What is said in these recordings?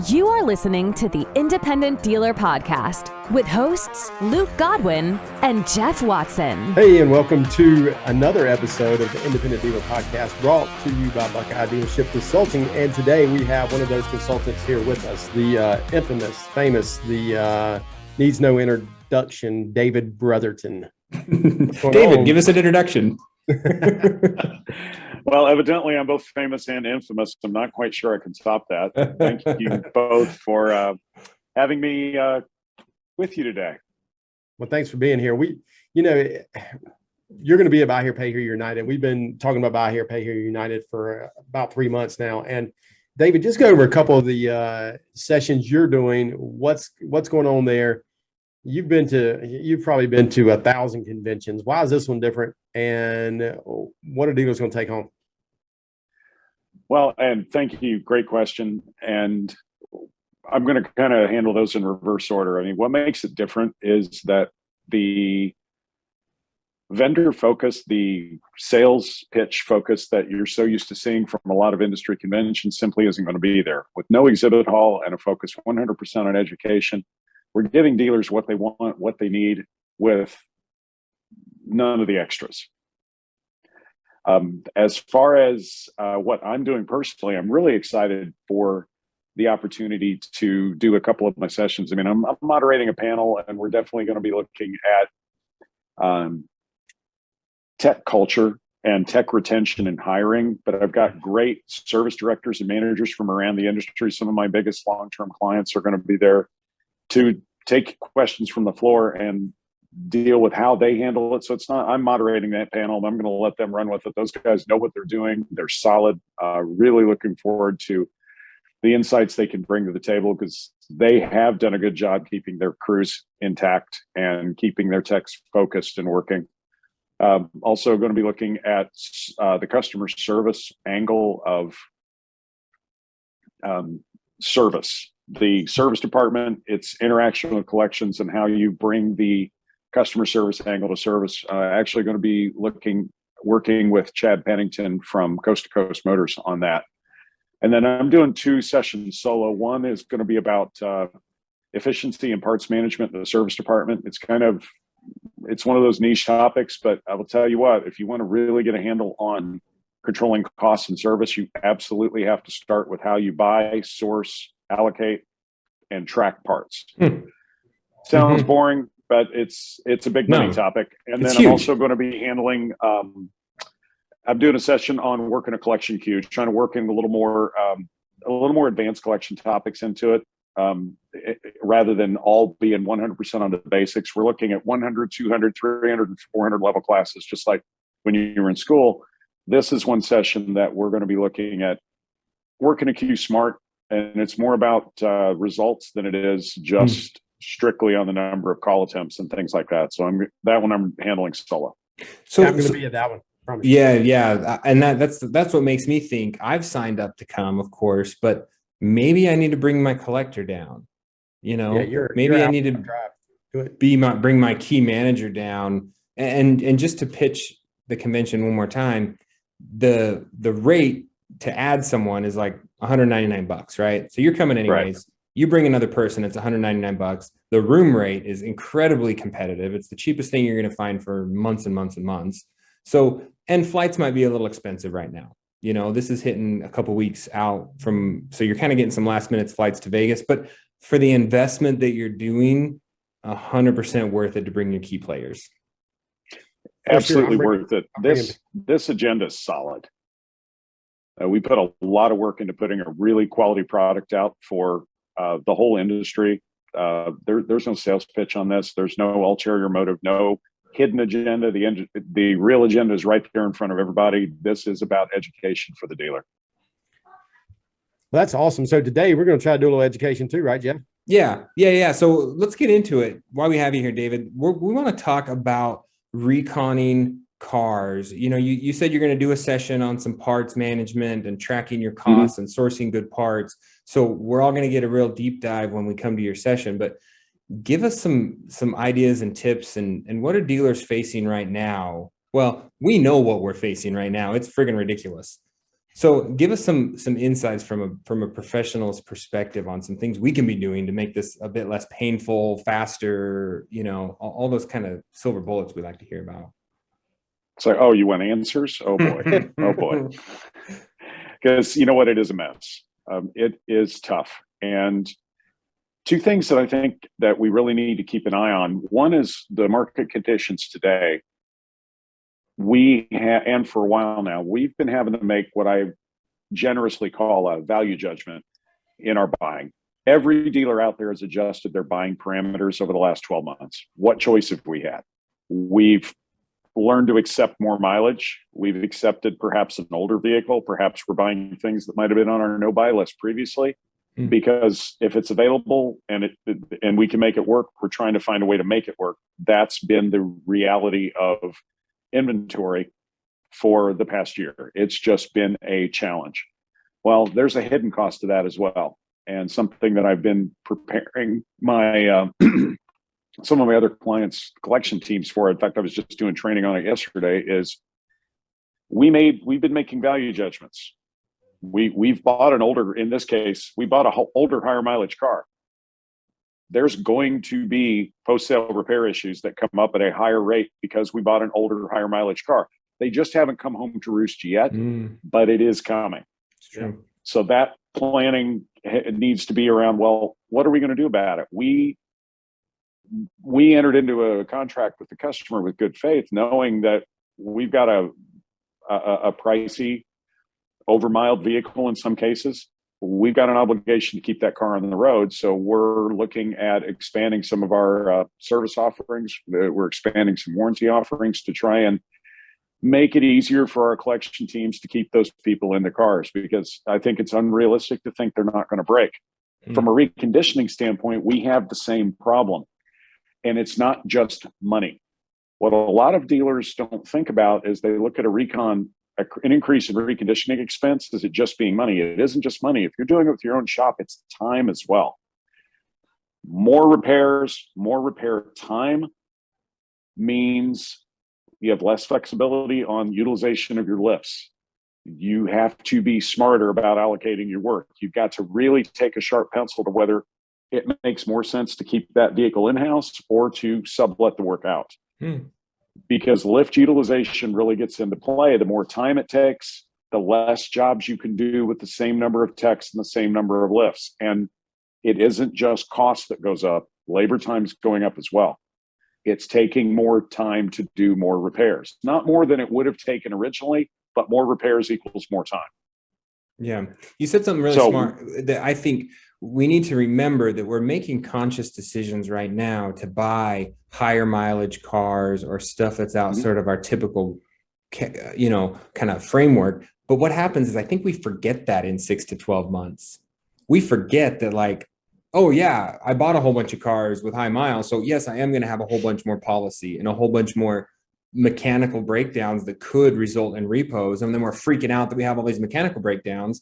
You are listening to the Independent Dealer Podcast with hosts Luke Godwin and Jeff Watson. Hey, and welcome to another episode of the Independent Dealer Podcast brought to you by Buckeye Dealership Consulting. And today we have one of those consultants here with us, the infamous, famous, the needs no introduction, David Brotherton. David, give us an introduction. Well, evidently, I'm both famous and infamous. I'm not quite sure I can stop that. Thank you both for having me with you today. Well, thanks for being here. You're going to be at Buy Here, Pay Here United. We've been talking about Buy Here, Pay Here United for about 3 months now. And David, just go over a couple of the sessions you're doing. What's going on there? You've probably been to 1,000 conventions. Why is this one different? And what are dealers going to take home? Well, and thank you. Great question. And I'm going to kind of handle those in reverse order. I mean, what makes it different is that the vendor focus, the sales pitch focus that you're so used to seeing from a lot of industry conventions simply isn't going to be there. With no exhibit hall and a focus 100% on education, we're giving dealers what they want, what they need, with none of the extras. As far as what I'm doing personally, I'm really excited for the opportunity to do a couple of my sessions. I mean, I'm moderating a panel, and we're definitely going to be looking at tech culture and tech retention and hiring. But I've got great service directors and managers from around the industry. Some of my biggest long-term clients are going to be there to take questions from the floor and deal with how they handle it. So it's not, I'm moderating that panel. I'm going to let them run with it. Those guys know what they're doing. They're solid. Really looking forward to the insights they can bring to the table, because they have done a good job keeping their crews intact and keeping their techs focused and working. Also going to be looking at the customer service angle of service. The service department, its interaction with collections, and how you bring the customer service angle to service. Actually going to be working with Chad Pennington from Coast to Coast Motors on that. And then I'm doing 2 sessions solo. One is going to be about efficiency and parts management in the service department. It's one of those niche topics, but I will tell you what, if you want to really get a handle on controlling costs and service, you absolutely have to start with how you buy, source, allocate, and track parts. Sounds boring, but it's a big money topic. And then I'm also going to be handling, I'm doing a session on working a collection queue, trying to work in a little more advanced collection topics into it, rather than all being 100% on the basics. We're looking at 100, 200, 300, and 400 level classes, just like when you were in school. This is one session that we're going to be looking at working a queue smart, and it's more about results than it is just strictly on the number of call attempts and things like that. So I'm handling solo. So I'm going to be at that one. Promise. Yeah. And that's what makes me think I've signed up to come, of course, but maybe I need to bring my collector down. Maybe I need to bring my key manager down. And just to pitch the convention one more time, the rate to add someone is like $199, right? So you're coming anyways. Right. You bring another person, it's $199. The room rate is incredibly competitive. It's the cheapest thing you're going to find for months and months and months. So, and flights might be a little expensive right now. This is hitting a couple weeks out so you're kind of getting some last minute flights to Vegas, but for the investment that you're doing, 100% worth it to bring your key players. Absolutely worth it. This agenda is solid. We put a lot of work into putting a really quality product out for the whole industry. There's no sales pitch on this. There's no ulterior motive, no hidden agenda. The real agenda is right there in front of everybody. This is about education for the dealer. Well, that's awesome. So today we're going to try to do a little education too, right, Jeff? Yeah. So let's get into it. While we have you here, David, we want to talk about reconning cars. You said you're going to do a session on some parts management and tracking your costs and sourcing good parts. So we're all going to get a real deep dive when we come to your session, but give us some ideas and tips and what are dealers facing right now? Well, we know what we're facing right now. It's friggin' ridiculous. So give us some insights from a professional's perspective on some things we can be doing to make this a bit less painful, faster, all those kind of silver bullets we like to hear about. It's like, oh, you want answers? Oh boy. Oh boy. Because you know what? It is a mess. It is tough. And two things that I think that we really need to keep an eye on. One is the market conditions today. And for a while now, we've been having to make what I generously call a value judgment in our buying. Every dealer out there has adjusted their buying parameters over the last 12 months. What choice have we had? We've learned to accept more mileage. We've accepted perhaps an older vehicle. Perhaps we're buying things that might have been on our no-buy list previously. Because if it's available and we can make it work, we're trying to find a way to make it work. That's been the reality of inventory for the past year. It's just been a challenge. Well, there's a hidden cost to that as well. And something that I've been preparing my some of my other clients' collection teams for. In fact, I was just doing training on it yesterday. Is we've been making value judgments. We've bought in this case, we bought an older, higher mileage car. There's going to be post-sale repair issues that come up at a higher rate because we bought an older, higher mileage car. They just haven't come home to roost yet, but it is coming. It's true. So that planning needs to be around, well, what are we going to do about it? We entered into a contract with the customer with good faith, knowing that we've got a pricey, overmild vehicle in some cases. We've got an obligation to keep that car on the road. So we're looking at expanding some of our service offerings. We're expanding some warranty offerings to try and make it easier for our collection teams to keep those people in the cars, because I think it's unrealistic to think they're not going to break. From a reconditioning standpoint, we have the same problem. And it's not just money. What a lot of dealers don't think about is they look at a Recon, an increase in reconditioning expense, is it just being money? It isn't just money. If you're doing it with your own shop, it's time as well. More repairs, more repair time means you have less flexibility on utilization of your lifts. You have to be smarter about allocating your work. You've got to really take a sharp pencil to whether it makes more sense to keep that vehicle in-house or to sublet the work out. Because lift utilization really gets into play. The more time it takes, the less jobs you can do with the same number of techs and the same number of lifts. And it isn't just cost that goes up. Labor time's going up as well. It's taking more time to do more repairs. Not more than it would have taken originally, but more repairs equals more time. Yeah. You said something really smart that I think we need to remember, that we're making conscious decisions right now to buy higher mileage cars or stuff that's outside of our typical, kind of framework. But what happens is I think we forget that in 6 to 12 months. We forget that, like, oh yeah, I bought a whole bunch of cars with high miles. So yes, I am going to have a whole bunch more policy and a whole bunch more mechanical breakdowns that could result in repos. And then we're freaking out that we have all these mechanical breakdowns.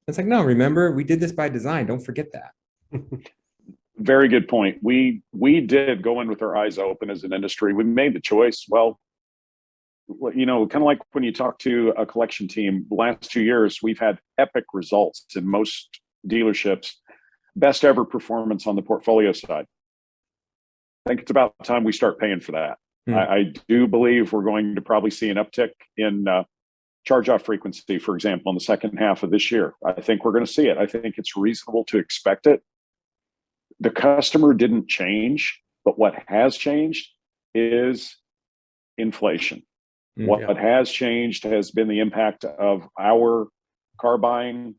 It's like, no, remember, we did this by design. Don't forget that. Very good point. We did go in with our eyes open as an industry. We made the choice. Well, kind of like when you talk to a collection team, the last 2 years, we've had epic results in most dealerships, best ever performance on the portfolio side. I think it's about time we start paying for that. I do believe we're going to probably see an uptick in charge-off frequency, for example, in the second half of this year. I think we're going to see it. I think it's reasonable to expect it. The customer didn't change, but what has changed is inflation. What has changed has been the impact of our car buying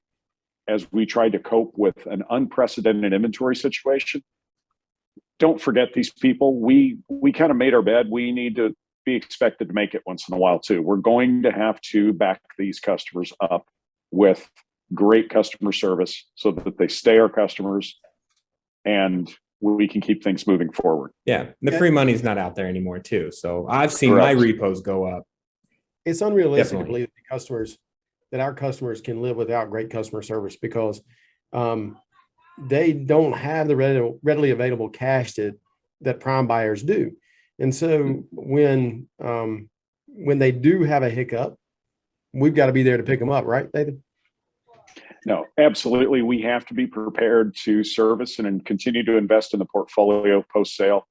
as we tried to cope with an unprecedented inventory situation. Don't forget these people. We kind of made our bed. We need to be expected to make it once in a while too. We're going to have to back these customers up with great customer service so that they stay our customers and we can keep things moving forward. Yeah. The free money is not out there anymore too. So I've seen my repos go up. It's unrealistic to believe that our customers can live without great customer service, because they don't have the readily available cash that prime buyers do. And so when they do have a hiccup, we've got to be there to pick them up, right, David? No, absolutely. We have to be prepared to service and continue to invest in the portfolio post-sale.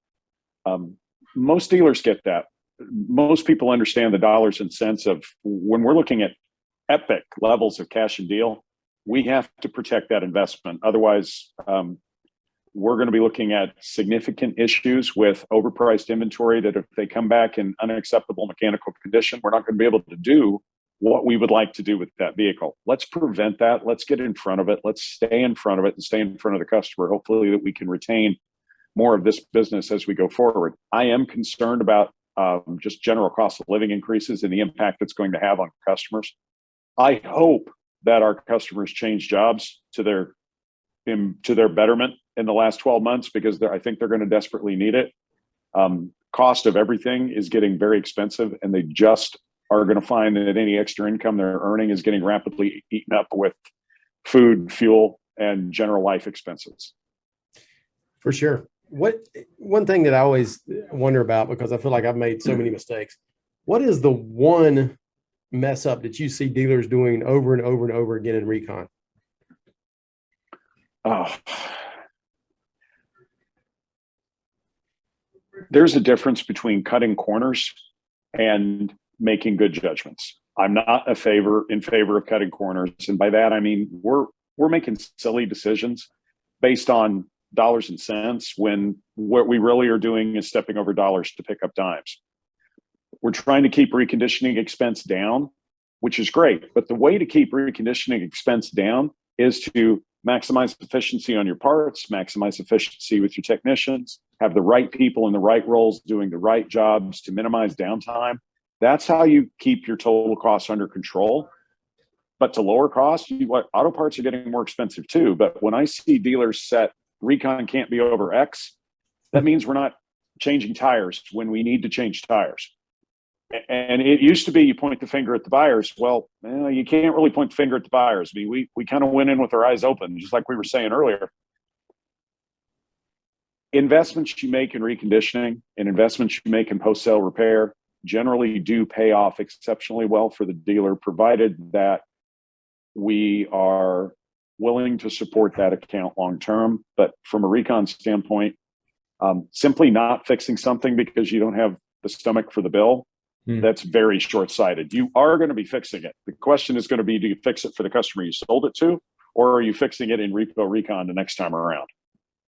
Most dealers get that. Most people understand the dollars and cents of when we're looking at epic levels of cash and deal, we have to protect that investment. Otherwise, we're going to be looking at significant issues with overpriced inventory that if they come back in unacceptable mechanical condition, we're not going to be able to do what we would like to do with that vehicle. Let's prevent that. Let's get in front of it. Let's stay in front of it and stay in front of the customer. Hopefully that we can retain more of this business as we go forward. I am concerned about just general cost of living increases and the impact it's going to have on customers. I hope that our customers change jobs to their betterment in the last 12 months, because I think they're going to desperately need it. Cost of everything is getting very expensive, and they just are going to find that any extra income they're earning is getting rapidly eaten up with food, fuel, and general life expenses. For sure. One thing that I always wonder about, because I feel like I've made so many mistakes, what is the one mess up that you see dealers doing over and over and over again in Recon? Oh, there's a difference between cutting corners and making good judgments. I'm not in favor of cutting corners, and by that I mean we're making silly decisions based on dollars and cents when what we really are doing is stepping over dollars to pick up dimes. We're trying to keep reconditioning expense down, which is great, but the way to keep reconditioning expense down is to maximize efficiency on your parts, maximize efficiency with your technicians, have the right people in the right roles doing the right jobs to minimize downtime. That's how you keep your total costs under control. But to lower costs, auto parts are getting more expensive too. But when I see dealers set Recon can't be over X, that means we're not changing tires when we need to change tires. And it used to be you point the finger at the buyers. Well, you can't really point the finger at the buyers. I mean, we kind of went in with our eyes open, just like we were saying earlier. Investments you make in reconditioning and investments you make in post-sale repair generally do pay off exceptionally well for the dealer, provided that we are willing to support that account long term. But from a Recon standpoint, simply not fixing something because you don't have the stomach for the bill, that's very short-sighted. You are going to be fixing it. The question is going to be, do you fix it for the customer you sold it to, or are you fixing it in Repo Recon the next time around?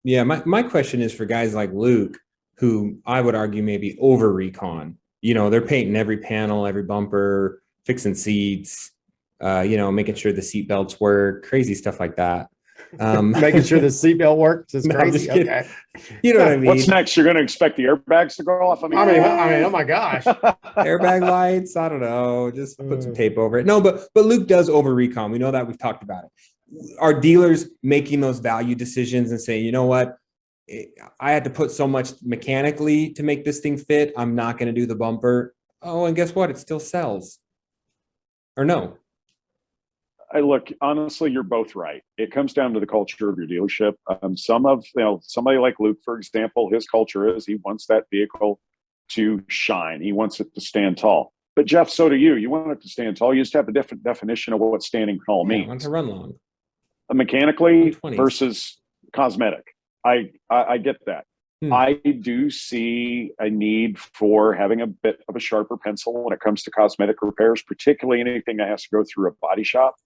Yeah, my question is for guys like Luke, who I would argue maybe over Recon. You know, they're painting every panel, every bumper, fixing seats, making sure the seat belts work, crazy stuff like that. Making sure the seatbelt works is crazy. Okay. You know what I mean? What's next? You're going to expect the airbags to go off? I mean, oh my gosh. Airbag lights. I don't know. Just put some tape over it. No, but Luke does over Recon. We know that. We've talked about it. Are dealers making those value decisions and saying, you know what? I had to put so much mechanically to make this thing fit. I'm not going to do the bumper. Oh, and guess what? It still sells. Or no? Look, honestly, you're both right. It comes down to the culture of your dealership. Somebody like Luke, for example, his culture is he wants that vehicle to shine. He wants it to stand tall. But Jeff, so do you. You want it to stand tall. You just have a different definition of what standing tall means. I want to run long. Mechanically versus cosmetic. I get that. I do see a need for having a bit of a sharper pencil when it comes to cosmetic repairs, particularly anything that has to go through a body shop.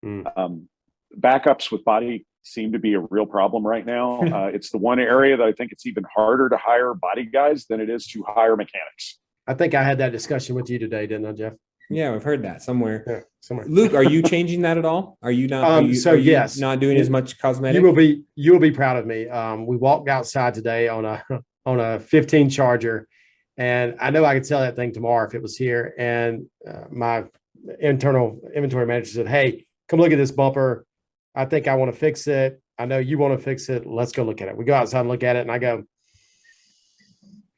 Backups with body seem to be a real problem right now. It's the one area that I think it's even harder to hire body guys than it is to hire mechanics. I think I had that discussion with you today, didn't I, Jeff? Yeah, I've heard that somewhere. Yeah, somewhere. Luke, are you changing that at all? Are you not? Yes, not doing as much cosmetic. You will be proud of me. We walked outside today on a 15 Charger, and I know I could sell that thing tomorrow if it was here. And my internal inventory manager said, "Hey, come look at this bumper. I think I want to fix it. I know you want to fix it. Let's go look at it." We go outside and look at it, and I go,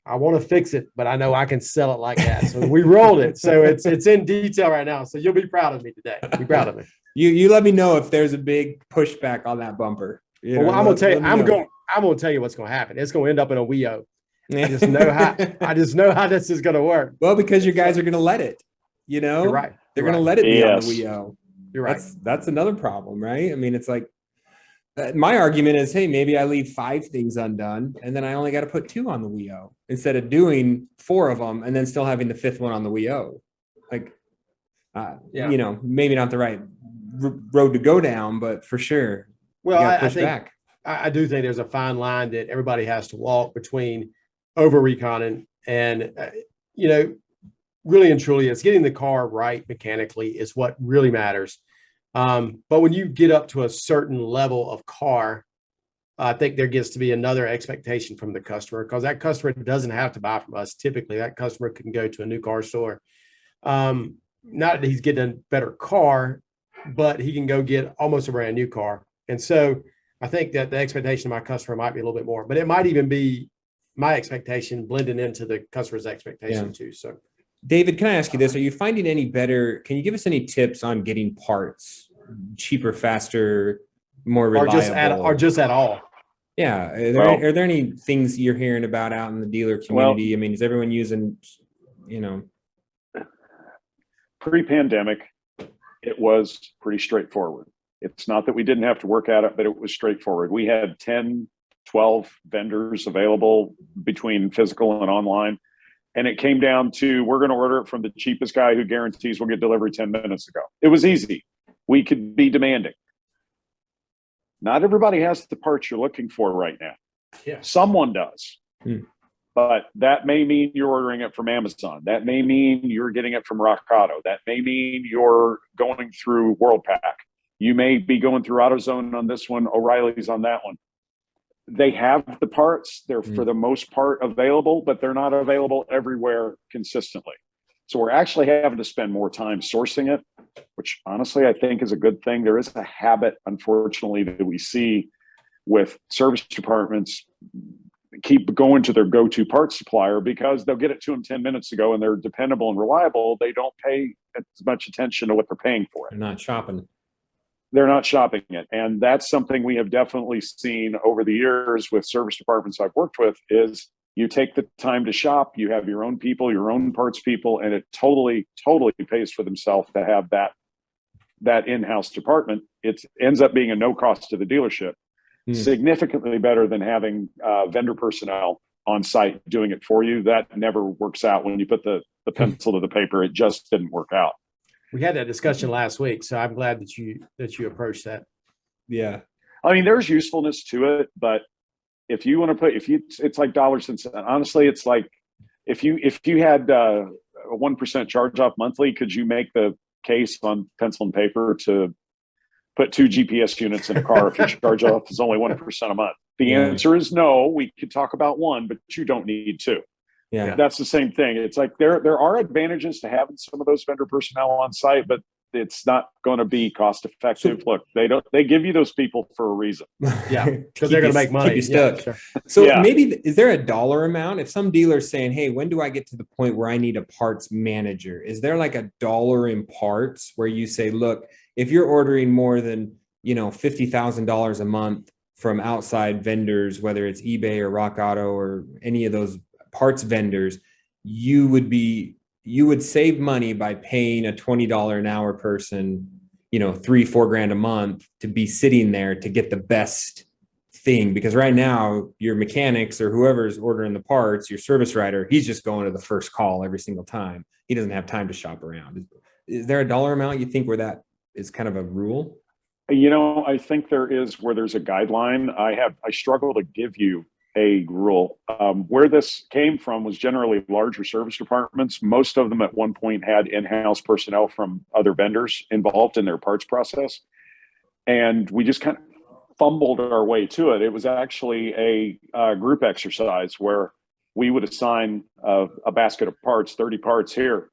"I want to fix it, but I know I can sell it like that." So we rolled it. So it's in detail right now. So you'll be proud of me today. Be proud of me. You let me know if there's a big pushback on that bumper. Well, I'm gonna tell you. I'm gonna tell you what's gonna happen. It's gonna end up in a WEO. I just know how this is gonna work. Well, because your guys are gonna let it. You know, You're right. They're gonna let it be on the WEO. You're right. That's another problem, right? I mean, it's like, my argument is, hey, maybe I leave 5 things undone and then I only got to put 2 on the Wii O instead of doing 4 of them and then still having the 5th one on the Wii O. Like, maybe not the right road to go down, but for sure. Well, I do think there's a fine line that everybody has to walk between over reconning and really and truly, it's getting the car right mechanically is what really matters. But when you get up to a certain level of car, I think there gets to be another expectation from the customer, because that customer doesn't have to buy from us. Typically, that customer can go to a new car store. Not that he's getting a better car, but he can go get almost a brand new car. And so I think that the expectation of my customer might be a little bit more, but it might even be my expectation blending into the customer's expectation too. So, David, can I ask you this? Are you finding any better? Can you give us any tips on getting parts cheaper, faster, more reliable? Or just at all? Yeah. Are there any things you're hearing about out in the dealer community? I mean, is everyone using, Pre-pandemic, it was pretty straightforward. It's not that we didn't have to work at it, but it was straightforward. We had 10, 12 vendors available between physical and online. And it came down to, we're going to order it from the cheapest guy who guarantees we'll get delivery 10 minutes ago. It was easy. We could be demanding. Not everybody has the parts you're looking for right now. Yeah. Someone does. But that may mean you're ordering it from Amazon. That may mean you're getting it from Rock Auto. That may mean you're going through WorldPack. You may be going through AutoZone on this one, O'Reilly's on that one. They have the parts. They're for the most part available, but they're not available everywhere consistently. So we're actually having to spend more time sourcing it, which honestly I think is a good thing. There is a habit, unfortunately, that we see with service departments keep going to their go-to parts supplier because they'll get it to them 10 minutes ago and they're dependable and reliable. They don't pay as much attention to what they're paying for it. They're not shopping. They're not shopping it. And that's something we have definitely seen over the years with service departments I've worked with is you take the time to shop, you have your own people, your own parts people, and it totally pays for themselves to have that in-house department. It ends up being a no cost to the dealership. Significantly better than having vendor personnel on site doing it for you. That never works out when you put the pencil to the paper. It just didn't work out. We had that discussion last week, so I'm glad that you approached that. Yeah, I mean, there's usefulness to it, but if you want to it's like dollars and cents. Honestly, it's like if you had a 1% charge off monthly, could you make the case on pencil and paper to put 2 GPS units in a car if your charge off is only 1% a month? The answer is no. We could talk about 1, but you don't need 2. Yeah, that's the same thing. It's like there are advantages to having some of those vendor personnel on site, but it's not going to be cost effective. Look, they give you those people for a reason. Yeah, because they're going to make money. Keep you stuck. Yeah, sure. So maybe, is there a dollar amount? If some dealer's saying, hey, when do I get to the point where I need a parts manager? Is there like a dollar in parts where you say, look, if you're ordering more than, $50,000 a month from outside vendors, whether it's eBay or Rock Auto or any of those parts vendors, you would save money by paying a $20 an hour person, $3-4 grand a month to be sitting there to get the best thing. Because right now your mechanics or whoever's ordering the parts, your service writer, he's just going to the first call every single time. He doesn't have time to shop around. Is there a dollar amount you think where that is kind of a rule? I think there is, where there's a guideline. I struggle to give you a rule. Where this came from was generally larger service departments. Most of them at one point had in-house personnel from other vendors involved in their parts process. And we just kind of fumbled our way to it. It was actually a group exercise where we would assign a basket of parts, 30 parts here.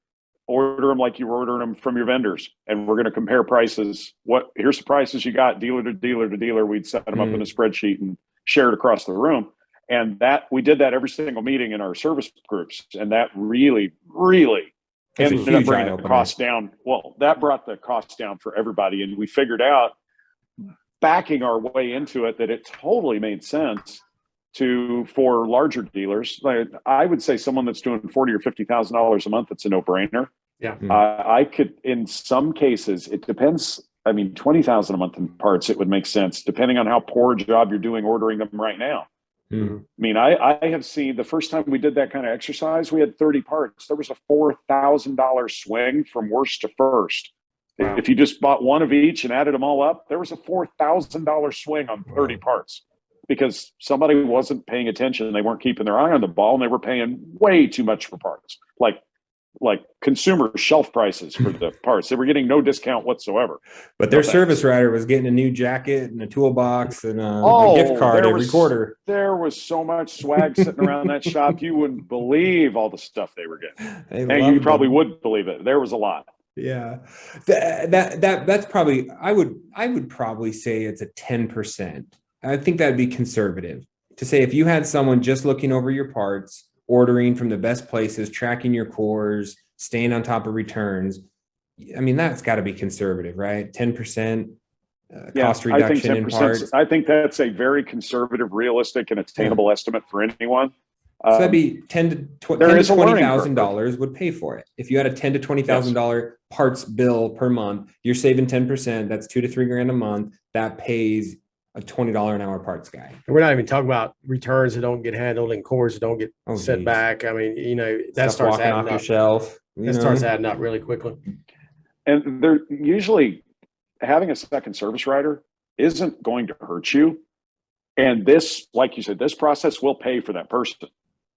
Order them like you were ordering them from your vendors, and we're going to compare prices. Here's the prices you got, dealer to dealer to dealer. We'd set them up in a spreadsheet and share it across the room. And we did that every single meeting in our service groups. And that really ended up bringing the cost down. Well, that brought the cost down for everybody. And we figured out, backing our way into it, that it totally made sense for larger dealers. Like, I would say someone that's doing $40,000 or $50,000 a month, it's a no-brainer. Yeah. I could, in some cases, it depends. I mean, 20,000 a month in parts, it would make sense depending on how poor a job you're doing ordering them right now. Mm-hmm. I mean, I have seen the first time we did that kind of exercise, we had 30 parts. There was a $4,000 swing from worst to first. Wow. If you just bought one of each and added them all up, there was a $4,000 swing on 30 parts because somebody wasn't paying attention. They weren't keeping their eye on the ball, and they were paying way too much for parts, like consumer shelf prices for the parts. They were getting no discount whatsoever. But their service writer was getting a new jacket and a toolbox and a gift card every quarter. There was so much swag sitting around that shop. You wouldn't believe all the stuff they were getting. And you probably would believe it. There was a lot. Yeah. That's probably, I would probably say it's a 10%. I think that'd be conservative to say if you had someone just looking over your parts, ordering from the best places, tracking your cores, staying on top of returns. I mean, that's got to be conservative, right? 10% cost reduction in parts. I think that's a very conservative, realistic, and attainable estimate for anyone. So that'd be $10,000 to $20,000 would pay for it. If you had a $10,000 to $20,000 parts bill per month, you're saving 10%. That's $2,000 to $3,000 a month. That pays a $20 an hour parts guy. And we're not even talking about returns that don't get handled and cores that don't get sent back. I mean, that starts adding off your shelf. Starts adding up really quickly. And they're usually having a second service writer isn't going to hurt you. And this, like you said, this process will pay for that person.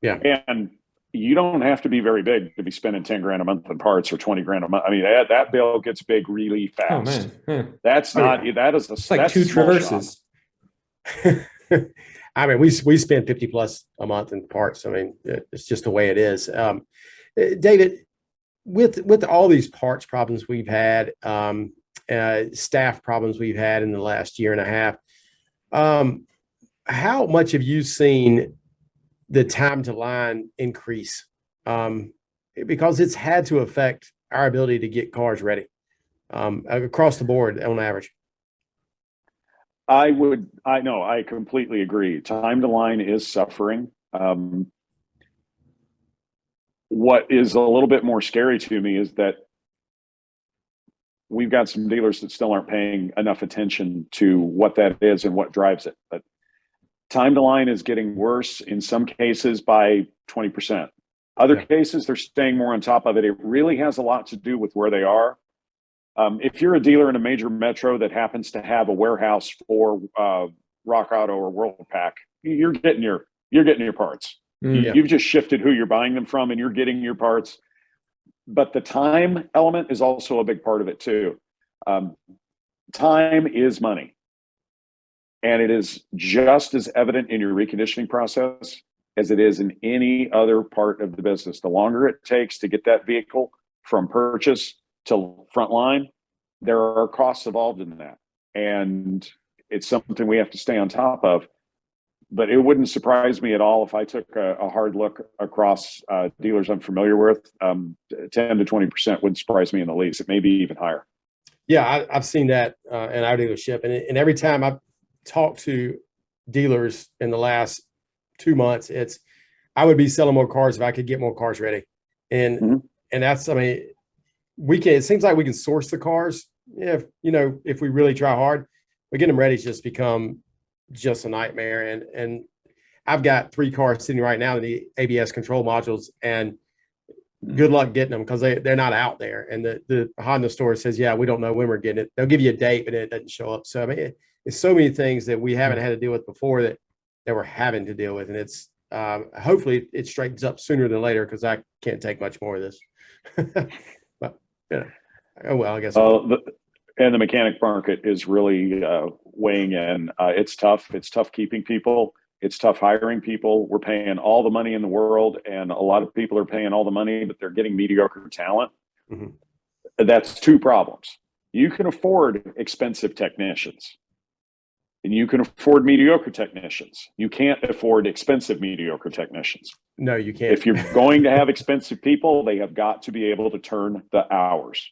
Yeah. And you don't have to be very big to be spending $10,000 a month in parts or $20,000 a month. I mean, that bill gets big really fast. Oh man. That's not, that is it's like two traverses. I mean, we spend 50 plus a month in parts. I mean, it's just the way it is. David, with all these parts problems we've had, staff problems we've had in the last year and a half, how much have you seen the time to line increase? Because it's had to affect our ability to get cars ready across the board on average. I completely agree. Time to line is suffering. What is a little bit more scary to me is that we've got some dealers that still aren't paying enough attention to what that is and what drives it. But time to line is getting worse in some cases by 20%. Other cases, they're staying more on top of it. It really has a lot to do with where they are. If you're a dealer in a major metro that happens to have a warehouse for Rock Auto or Worldpac, you're getting your parts. You've just shifted who you're buying them from, and you're getting your parts. But the time element is also a big part of it too. Time is money, and it is just as evident in your reconditioning process as it is in any other part of the business. The longer it takes to get that vehicle from purchase to front line, there are costs involved in that. And it's something we have to stay on top of. But it wouldn't surprise me at all if I took a hard look across dealers I'm familiar with. 10 to 20% wouldn't surprise me in the least. It may be even higher. Yeah, I've seen that in our dealership. And every time I've talked to dealers in the last 2 months, I would be selling more cars if I could get more cars ready. And that's, I mean, it seems like we can source the cars if we really try hard, but getting them ready has just become just a nightmare. And I've got 3 cars sitting right now in the ABS control modules, and good luck getting them because they're not out there. And the Honda store says, yeah, we don't know when we're getting it. They'll give you a date, but it doesn't show up. So I mean, it's so many things that we haven't had to deal with before that we're having to deal with. And it's hopefully it straightens up sooner than later, because I can't take much more of this. But yeah. Oh, well, I guess. And the mechanic market is really weighing in. It's tough. It's tough keeping people. It's tough hiring people. We're paying all the money in the world, and a lot of people are paying all the money, but they're getting mediocre talent. That's 2 problems. You can afford expensive technicians, and you can afford mediocre technicians. You can't afford expensive mediocre technicians. No, you can't. If you're going to have expensive people, they have got to be able to turn the hours.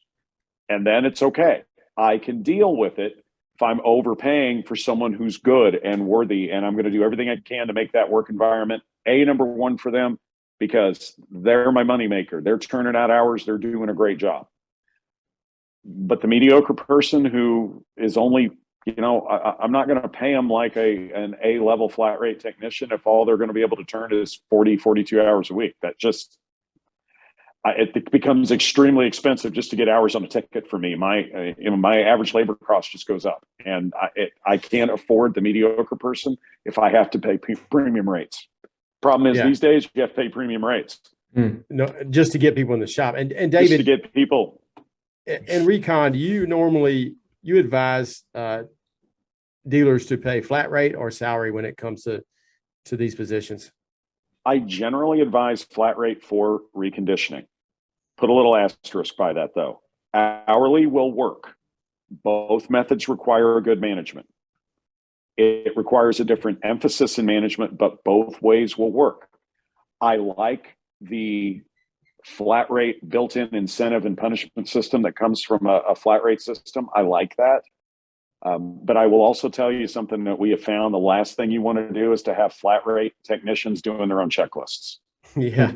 And then it's okay. I can deal with it if I'm overpaying for someone who's good and worthy, and I'm going to do everything I can to make that work environment number 1 for them, because they're my moneymaker. They're turning out hours. They're doing a great job. But the mediocre person who is only, I'm not going to pay them like an A-level flat rate technician if all they're going to be able to turn is 40, 42 hours a week. That just, it becomes extremely expensive just to get hours on a ticket for me. My average labor cost just goes up, and I can't afford the mediocre person if I have to pay premium rates. Problem is, these days you have to pay premium rates. No, just to get people in the shop. And David, just to get people. And Recon, do you advise dealers to pay flat rate or salary when it comes to these positions? I generally advise flat rate for reconditioning. Put a little asterisk by that, though. Hourly will work. Both methods require a good management. It requires a different emphasis in management, but both ways will work. I like the flat rate built-in incentive and punishment system that comes from a flat rate system. I like that. But I will also tell you something that we have found. The last thing you want to do is to have flat rate technicians doing their own checklists. Yeah.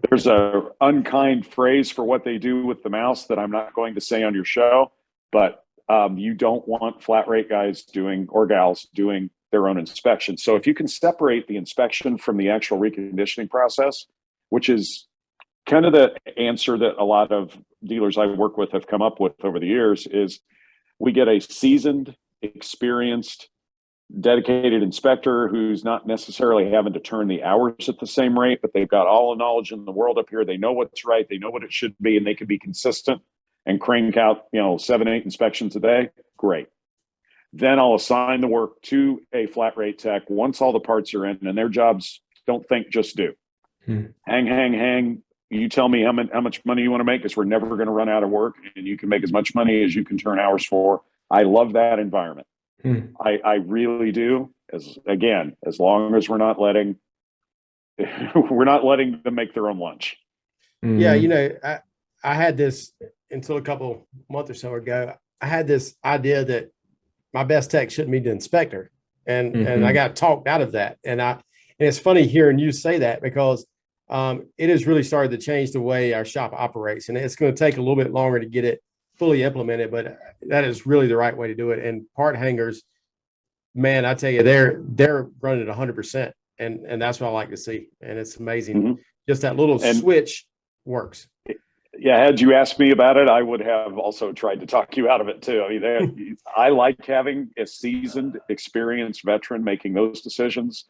There's a unkind phrase for what they do with the mouse that I'm not going to say on your show, but you don't want flat rate guys or gals doing their own inspection. So if you can separate the inspection from the actual reconditioning process, which is kind of the answer that a lot of dealers I work with have come up with over the years, is we get a seasoned, experienced, dedicated inspector who's not necessarily having to turn the hours at the same rate, but they've got all the knowledge in the world up here. They know what's right. They know what it should be, and they can be consistent and crank out, 7, 8 inspections a day. Great. Then I'll assign the work to a flat rate tech once all the parts are in, and their jobs, don't think, just do. Hang. You tell me how much money you want to make, because we're never going to run out of work, and you can make as much money as you can turn hours for. I love that environment. I really do. As long as we're not letting them make their own lunch. Yeah, I had this until a couple months or so ago. I had this idea that my best tech shouldn't be the inspector, and I got talked out of that. And it's funny hearing you say that, because it has really started to change the way our shop operates, and it's going to take a little bit longer to get it fully implemented, but that is really the right way to do it. And part hangers, man, I tell you, they're running at 100%, and that's what I like to see. And it's amazing. Just that little switch works. Yeah, had you asked me about it, I would have also tried to talk you out of it too. I mean, I like having a seasoned, experienced veteran making those decisions.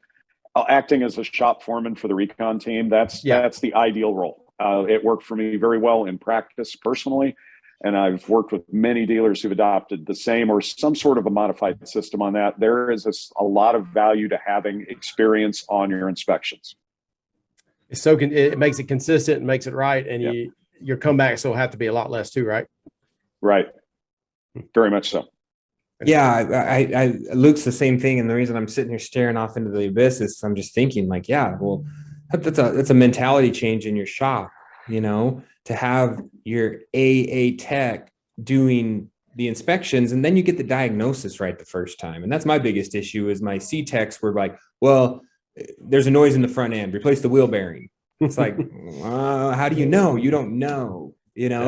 Acting as a shop foreman for the Recon team, that's the ideal role. It worked for me very well in practice personally, and I've worked with many dealers who've adopted the same or some sort of a modified system on that. There is a lot of value to having experience on your inspections. So it makes it consistent and makes it right, and your comebacks will have to be a lot less too, right? Right. Very much so. Yeah, Luke's the same thing, and the reason I'm sitting here staring off into the abyss is I'm just thinking, like, that's a mentality change in your shop, to have your AA tech doing the inspections, and then you get the diagnosis right the first time. And that's my biggest issue. Is my C techs were like, well, there's a noise in the front end, replace the wheel bearing. It's like, how do you know? You don't know.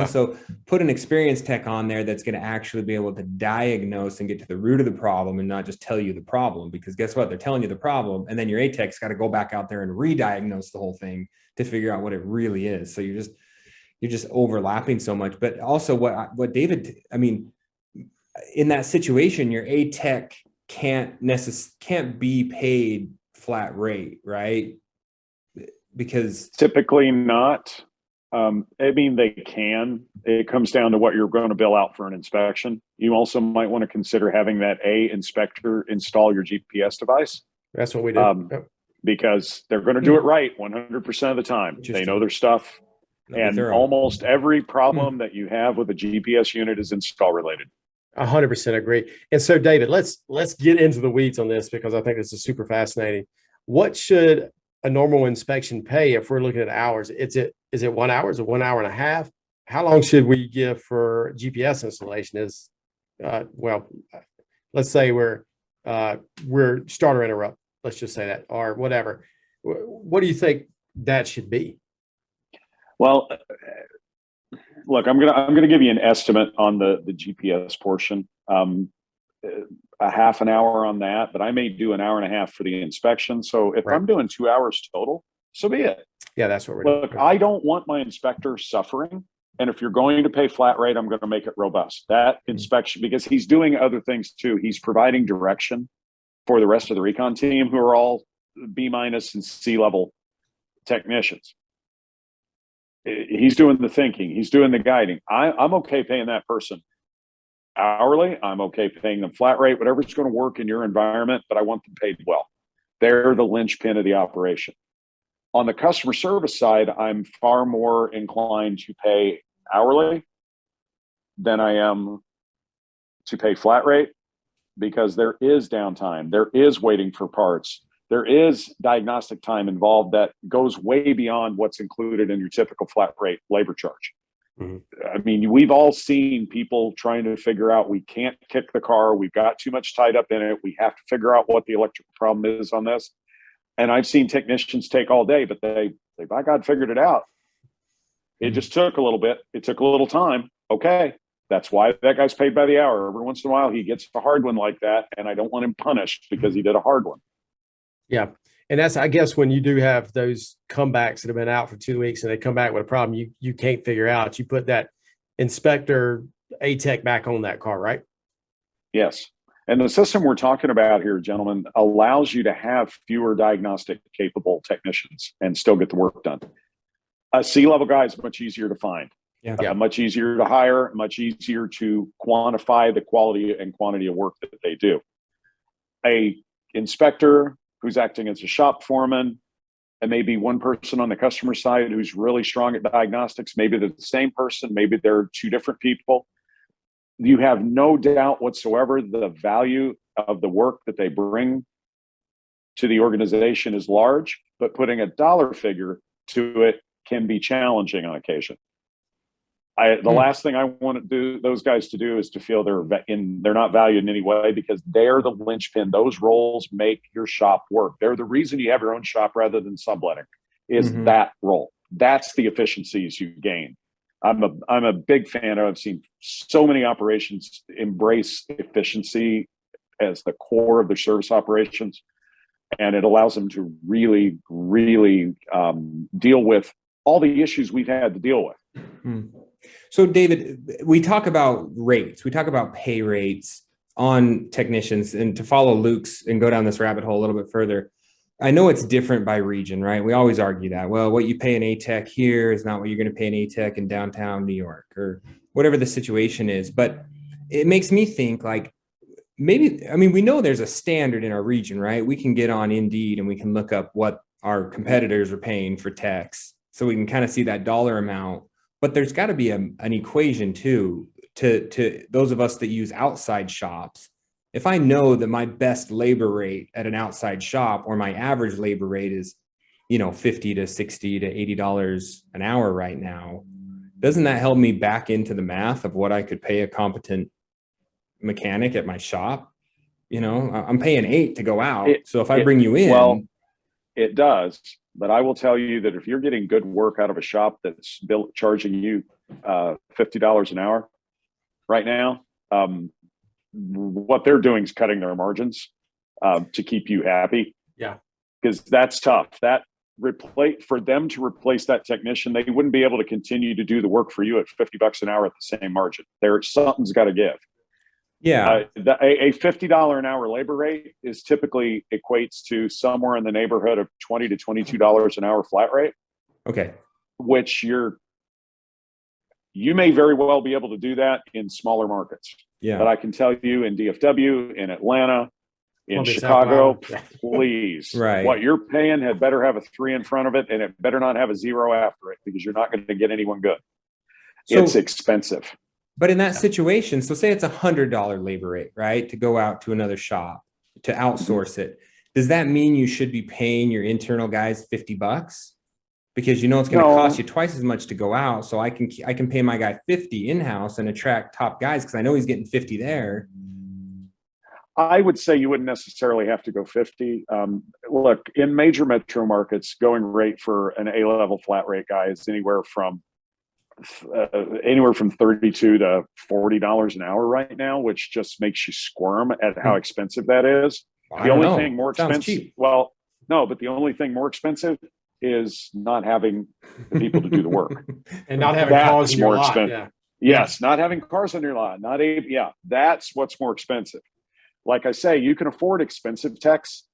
So put an experienced tech on there that's going to actually be able to diagnose and get to the root of the problem, and not just tell you the problem, because guess what? They're telling you the problem, and then your A-tech's got to go back out there and re-diagnose the whole thing to figure out what it really is. So you're just overlapping so much. But also what David, in that situation, your A-tech can't be paid flat rate, right? Because typically not. They can. It comes down to what you're going to bill out for an inspection. You also might want to consider having that inspector install your GPS device. That's what we do. Because they're going to do it right 100% of the time. They know their stuff. And almost every problem that you have with a GPS unit is install related. 100% agree. And so, David, let's get into the weeds on this, because I think this is super fascinating. What should a normal inspection pay if we're looking at hours? Is it 1 hour? Is it 1 hour and a half? How long should we give for GPS installation? Let's say we're starter interrupt. Let's just say that, or whatever. What do you think that should be? Well, look, I'm gonna give you an estimate on the GPS portion. A half an hour on that, but I may do an hour and a half for the inspection. So if I'm doing 2 hours total, so be it. Yeah, that's what we're doing. Look, I don't want my inspector suffering. And if you're going to pay flat rate, I'm going to make it robust. That inspection, because he's doing other things too. He's providing direction for the rest of the Recon team, who are all B- and C level technicians. He's doing the thinking. He's doing the guiding. I'm okay paying that person hourly. I'm okay paying them flat rate, whatever's going to work in your environment, but I want them paid well. They're the linchpin of the operation. On the customer service side, I'm far more inclined to pay hourly than I am to pay flat rate, because there is downtime. There is waiting for parts. There is diagnostic time involved that goes way beyond what's included in your typical flat rate labor charge. Mm-hmm. I mean, we've all seen people trying to figure out, we can't kick the car. We've got too much tied up in it. We have to figure out what the electrical problem is on this. And I've seen technicians take all day, but they by God, figured it out. It just took a little bit. It took a little time. Okay. That's why that guy's paid by the hour. Every once in a while, he gets a hard one like that, and I don't want him punished because he did a hard one. Yeah. And that's, I guess, when you do have those comebacks that have been out for 2 weeks and they come back with a problem you can't figure out, you put that inspector ATEC back on that car, right? Yes. And the system we're talking about here, gentlemen, allows you to have fewer diagnostic capable technicians and still get the work done. A C-level guy is much easier to find. Yeah. Much easier to hire, much easier to quantify the quality and quantity of work that they do. A inspector who's acting as a shop foreman, and maybe one person on the customer side who's really strong at diagnostics, maybe they're the same person, maybe they're two different people. You have no doubt whatsoever the value of the work that they bring to the organization is large, but putting a dollar figure to it can be challenging on occasion. The last thing I want those guys to do is to feel they're not valued in any way, because they're the linchpin. Those roles make your shop work. They're the reason you have your own shop rather than subletting, is that role. That's the efficiencies you gain. I'm a big fan of, I've seen so many operations embrace efficiency as the core of their service operations, and it allows them to really, really deal with all the issues we've had to deal with. So David, we talk about rates, we talk about pay rates on technicians, and to follow Luke's and go down this rabbit hole a little bit further, I know it's different by region, right? We always argue that, well, what you pay an ATEC here is not what you're going to pay an ATEC in downtown New York or whatever the situation is. But it makes me think, like, maybe, I mean, we know there's a standard in our region, right? We can get on Indeed and we can look up what our competitors are paying for techs, so we can kind of see that dollar amount. But there's got to be an equation too, to those of us that use outside shops. If I know that my best labor rate at an outside shop, or my average labor rate is, $50 to $60 to $80 an hour right now, doesn't that help me back into the math of what I could pay a competent mechanic at my shop? I'm paying $8 to go out. So if I bring you in, well, it does. But I will tell you that if you're getting good work out of a shop that's charging you $50 an hour right now, what they're doing is cutting their margins to keep you happy. Yeah, because that's tough. For them to replace that technician, they wouldn't be able to continue to do the work for you at $50 an hour at the same margin. Something's got to give. Yeah, a $50 an hour labor rate is typically equates to somewhere in the neighborhood of $20 to $22 an hour flat rate. Okay, which you may very well be able to do that in smaller markets. Yeah, but I can tell you, in DFW, in Atlanta, in Chicago, please, right, what you're paying had better have a 3 in front of it, and it better not have a 0 after it, because you're not going to get anyone good. So, it's expensive. But in that situation, so say it's $100 labor rate, right, to go out to another shop, to outsource it. Does that mean you should be paying your internal guys $50? Because it's going to cost you twice as much to go out. So I can pay my guy $50 in-house and attract top guys, because I know he's getting $50 there. I would say you wouldn't necessarily have to go 50. Look, in major metro markets, going rate for an A-level flat rate guy is anywhere from $32 to $40 an hour right now, which just makes you squirm at how expensive that is. The only thing more expensive, well, no, but the only thing more expensive is not having the people to do the work and not having cars in your lot. Expensive. Yeah. Yes, not having cars on your lot. That's what's more expensive. Like I say, you can afford expensive techs.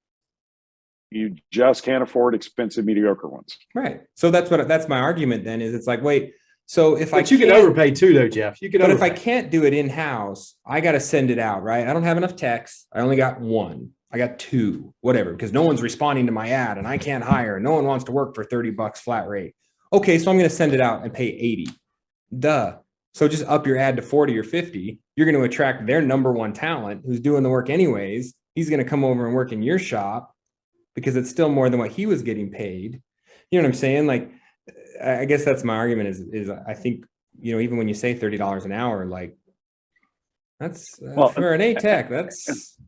You just can't afford expensive, mediocre ones. Right. So that's my argument then is it's like, wait, so if you can overpay too though, Jeff. If I can't do it in-house, I got to send it out, right? I don't have enough techs. I only got one. I got two, whatever, because no one's responding to my ad and I can't hire. No one wants to work for $30 flat rate. Okay, so I'm going to send it out and pay 80. Duh. So just up your ad to 40 or 50. You're going to attract their number one talent who's doing the work anyways. He's going to come over and work in your shop because it's still more than what he was getting paid. You know what I'm saying? Like, I guess that's my argument is I think, even when you say $30 an hour, like that's for an A tech, that's.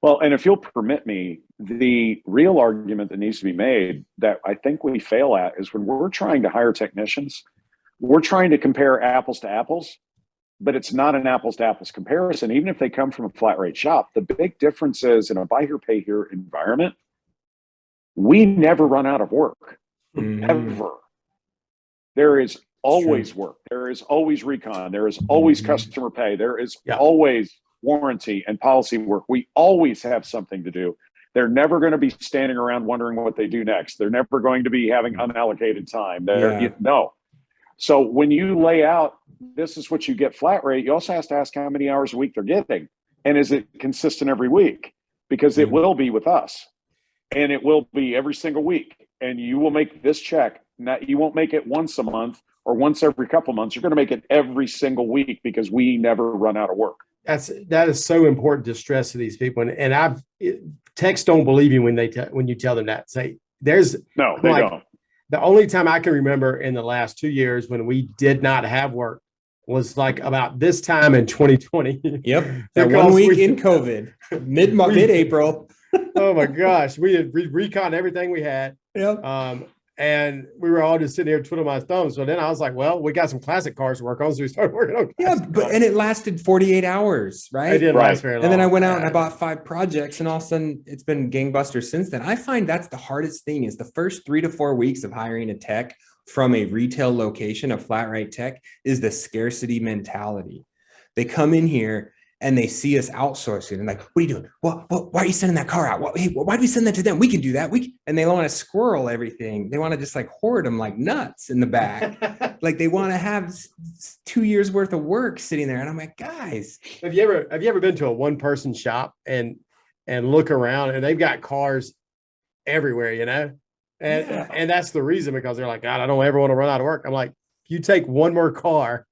Well, and if you'll permit me, the real argument that needs to be made that I think we fail at is when we're trying to hire technicians, we're trying to compare apples to apples, but it's not an apples to apples comparison. Even if they come from a flat rate shop, the big difference is in a buy here, pay here environment, we never run out of work, ever. There is always work. There is always recon. There is always customer pay. There is always warranty and policy work. We always have something to do. They're never going to be standing around wondering what they do next. They're never going to be having unallocated time. No. So when you lay out, this is what you get flat rate, you also have to ask how many hours a week they're getting. And is it consistent every week? Because it will be with us. And it will be every single week. And you will make this check. You won't make it once a month or once every couple months. You're going to make it every single week because we never run out of work. That is so important to stress to these people. And techs don't believe you when you tell them that. Say they don't. The only time I can remember in the last 2 years when we did not have work was like about this time in 2020. Yep. That 1 week in COVID, mid-April. Oh my gosh. We had recon everything we had. Yep. And we were all just sitting here twiddling my thumbs. So then I was like, well, we got some classic cars to work on. So we started working on classic cars. And it lasted 48 hours, right? It didn't last very long. And then I went out and I bought 5 projects and all of a sudden it's been gangbusters since then. I find that's the hardest thing is the first 3 to 4 weeks of hiring a tech from a retail location, a flat rate tech, is the scarcity mentality. They come in here and they see us outsourcing and like, what are you doing? Why are you sending that car out? Why do we send that to them? We can do that. And they want to squirrel everything. They want to just like hoard them like nuts in the back. Like they want to have 2 years worth of work sitting there. And I'm like, guys, have you ever been to a one person shop and look around and they've got cars everywhere, and that's the reason, because they're like, God, I don't ever want to run out of work. I'm like, you take one more car,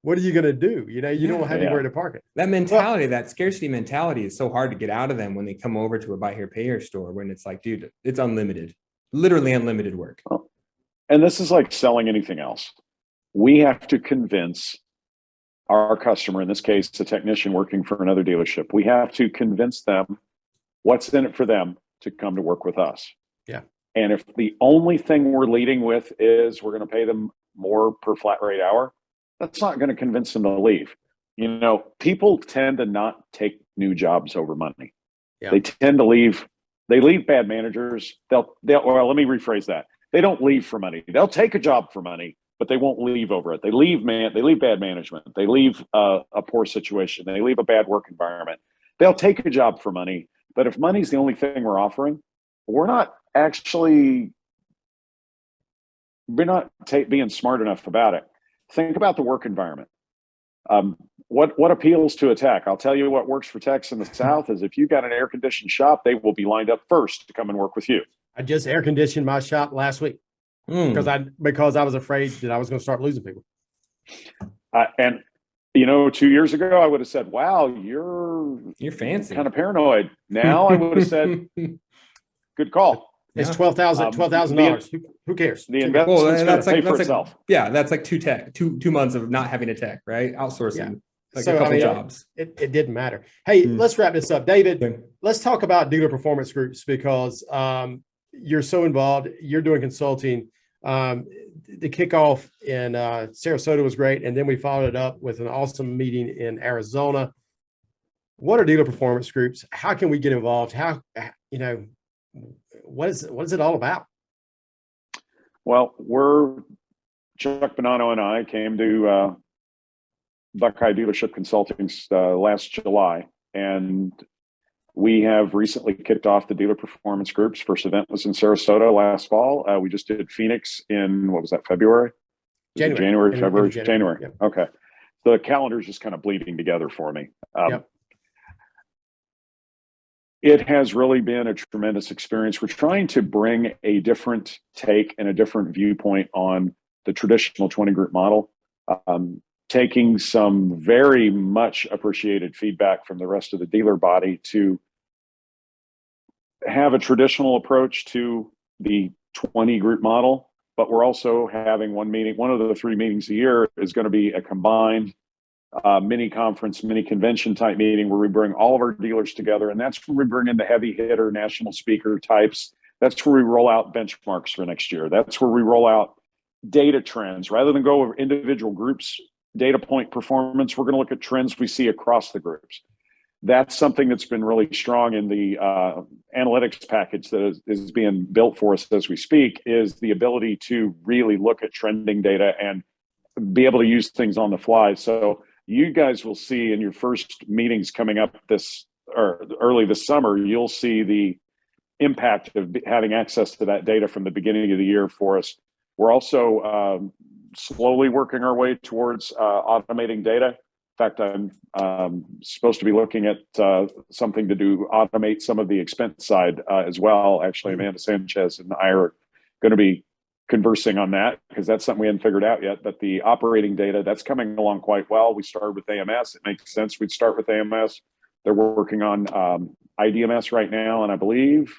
what are you going to do? You don't have anywhere to park it. That mentality, that scarcity mentality is so hard to get out of them when they come over to a buy here, pay here store, when it's like, dude, it's unlimited, literally unlimited work. And this is like selling anything else. We have to convince our customer, in this case, a technician working for another dealership, we have to convince them what's in it for them to come to work with us. Yeah. And if the only thing we're leading with is we're going to pay them more per flat rate hour, that's not going to convince them to leave. People tend to not take new jobs over money. Yeah. They tend to leave. They leave bad managers. Well, let me rephrase that. They don't leave for money. They'll take a job for money, but they won't leave over it. They leave bad management. They leave a poor situation. They leave a bad work environment. They'll take a job for money, but if money's the only thing we're offering, we're not being smart enough about it. Think about the work environment. What appeals to a tech? I'll tell you what works for techs in the South is if you've got an air-conditioned shop, they will be lined up first to come and work with you. I just air-conditioned my shop last week because I was afraid that I was going to start losing people. And 2 years ago, I would have said, wow, you're fancy, kind of paranoid. Now I would have said, good call. It's $12,000. Who cares? The investment's going to pay for itself. Yeah, that's like two months of not having a tech, right? Outsourcing. like a couple jobs. It didn't matter. Hey, let's wrap this up. David, let's talk about dealer performance groups because you're so involved. You're doing consulting. The kickoff in Sarasota was great. And then we followed it up with an awesome meeting in Arizona. What are dealer performance groups? How can we get involved? What is it all about? Well, Chuck Bonanno and I came to Buckeye Dealership Consulting last July, and we have recently kicked off the dealer performance groups. First event was in Sarasota last fall. We just did Phoenix in, what was that, February? January, February? January. Yep. Okay. The calendar's just kind of bleeding together for me. Yep. It has really been a tremendous experience. We're trying to bring a different take and a different viewpoint on the traditional 20 group model, taking some very much appreciated feedback from the rest of the dealer body to have a traditional approach to the 20 group model. But we're also having one meeting. One of the 3 meetings a year is going to be a combined mini conference, mini convention type meeting where we bring all of our dealers together. And that's where we bring in the heavy hitter national speaker types. That's where we roll out benchmarks for next year. That's where we roll out data trends. Rather than go over individual groups, data point performance, we're going to look at trends we see across the groups. That's something that's been really strong in the analytics package that is being built for us as we speak, is the ability to really look at trending data and be able to use things on the fly. So you guys will see in your first meetings coming up early this summer, you'll see the impact of having access to that data from the beginning of the year for us. We're also slowly working our way towards automating data. In fact, I'm supposed to be looking at something to automate some of the expense side as well. Actually, Amanda Sanchez and I are going to be conversing on that because that's something we haven't figured out yet. But the operating data, that's coming along quite well. We started with AMS. It makes sense we'd start with AMS. They're working on IDMS right now. And I believe,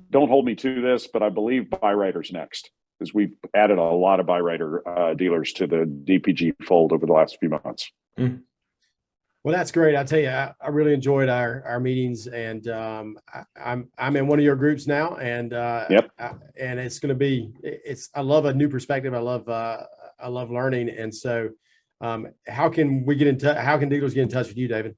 don't hold me to this, but I believe BuyWriter's next, because we've added a lot of BuyWriter dealers to the DPG fold over the last few months. Mm. Well, that's great. I tell you, I really enjoyed our meetings, and I'm in one of your groups now, and yep. And it's going to be, I love a new perspective. I love learning, and so how can we get in touch? How can dealers get in touch with you, David?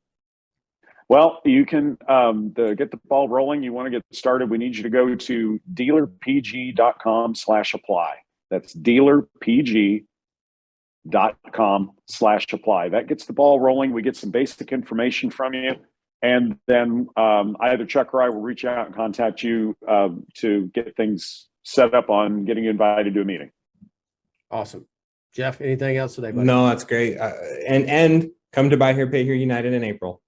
Well, you can get the ball rolling. You want to get started, we need you to go to dealerpg.com/apply. That's dealerpg.com/apply. That gets the ball rolling. We get some basic information from you, and then either Chuck or I will reach out and contact you to get things set up on getting you invited to a meeting. Awesome. Jeff, anything else today, buddy? No, that's great. And come to Buy Here, Pay Here United in April.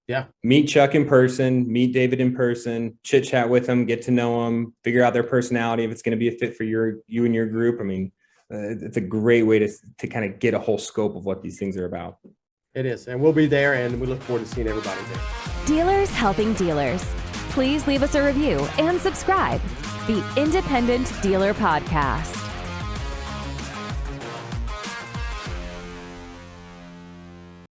Yeah. Meet Chuck in person, meet David in person, chit chat with them, get to know them, figure out their personality, if it's going to be a fit for you and your group. I mean, it's a great way to kind of get a whole scope of what these things are about. It is. And we'll be there, and we look forward to seeing everybody there. Dealers helping dealers. Please leave us a review and subscribe. The Independent Dealer Podcast.